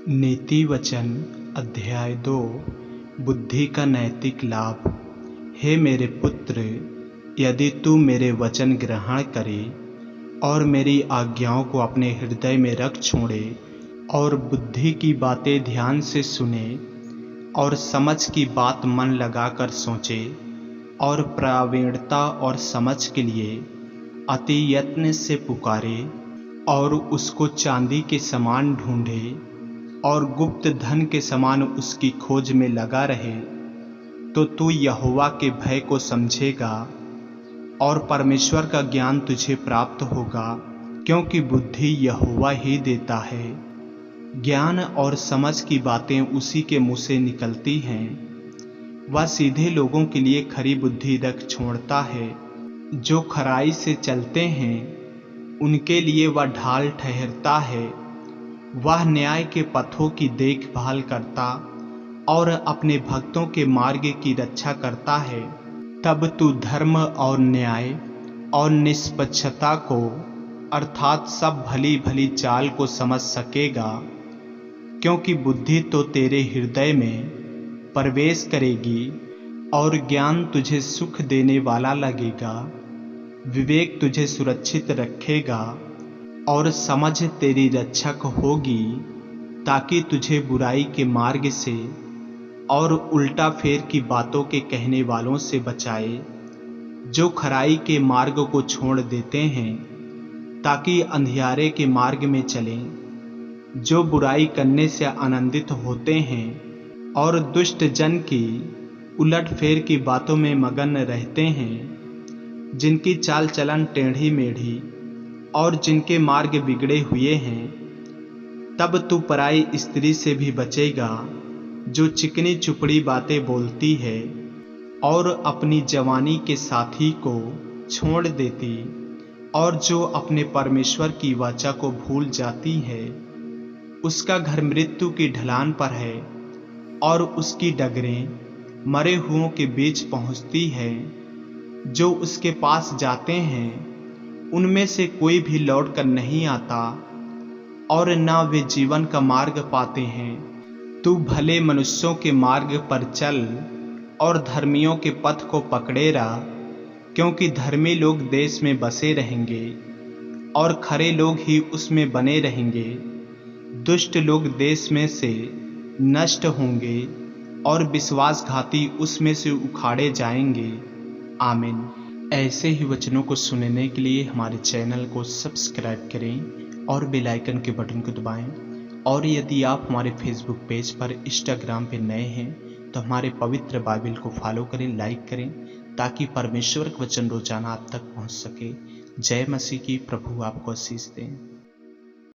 नीति वचन अध्याय 2 बुद्धि का नैतिक लाभ। हे मेरे पुत्र, यदि तू मेरे वचन ग्रहण करे और मेरी आज्ञाओं को अपने हृदय में रख छोड़े और बुद्धि की बातें ध्यान से सुने और समझ की बात मन लगाकर सोचे और प्रावीणता और समझ के लिए अति यत्न से पुकारे और उसको चांदी के समान ढूंढे और गुप्त धन के समान उसकी खोज में लगा रहे, तो तू यहोवा के भय को समझेगा और परमेश्वर का ज्ञान तुझे प्राप्त होगा, क्योंकि बुद्धि यहोवा ही देता है। ज्ञान और समझ की बातें उसी के मुँह से निकलती हैं। वह सीधे लोगों के लिए खरी बुद्धि रख छोड़ता है। जो खराई से चलते हैं उनके लिए वह ढाल ठहरता है। वह न्याय के पथों की देखभाल करता और अपने भक्तों के मार्ग की रक्षा करता है। तब तू धर्म और न्याय और निष्पक्षता को अर्थात सब भली भली चाल को समझ सकेगा, क्योंकि बुद्धि तो तेरे हृदय में प्रवेश करेगी और ज्ञान तुझे सुख देने वाला लगेगा। विवेक तुझे सुरक्षित रखेगा और समझ तेरी रक्षक होगी, ताकि तुझे बुराई के मार्ग से और उल्टा फेर की बातों के कहने वालों से बचाए, जो खराई के मार्ग को छोड़ देते हैं ताकि अंधियारे के मार्ग में चलें, जो बुराई करने से आनंदित होते हैं और दुष्ट जन की उलट फेर की बातों में मगन रहते हैं, जिनकी चाल चलन टेढ़ी मेढ़ी और जिनके मार्ग बिगड़े हुए हैं। तब तू पराई स्त्री से भी बचेगा, जो चिकनी चुपड़ी बातें बोलती है और अपनी जवानी के साथी को छोड़ देती और जो अपने परमेश्वर की वाचा को भूल जाती है। उसका घर मृत्यु की ढलान पर है और उसकी डगरें मरे हुओं के बीच पहुंचती है। जो उसके पास जाते हैं उनमें से कोई भी लौट कर नहीं आता और न वे जीवन का मार्ग पाते हैं। तू भले मनुष्यों के मार्ग पर चल और धर्मियों के पथ को पकड़े रह, क्योंकि धर्मी लोग देश में बसे रहेंगे और खरे लोग ही उसमें बने रहेंगे। दुष्ट लोग देश में से नष्ट होंगे और विश्वासघाती उसमें से उखाड़े जाएंगे। आमीन। ऐसे ही वचनों को सुनने के लिए हमारे चैनल को सब्सक्राइब करें और बेल आइकन के बटन को दबाएं। और यदि आप हमारे फेसबुक पेज पर इंस्टाग्राम पे नए हैं तो हमारे पवित्र बाइबल को फॉलो करें, लाइक करें, ताकि परमेश्वर का वचन रोजाना आप तक पहुंच सके। जय मसीह की। प्रभु आपको आशीष दें।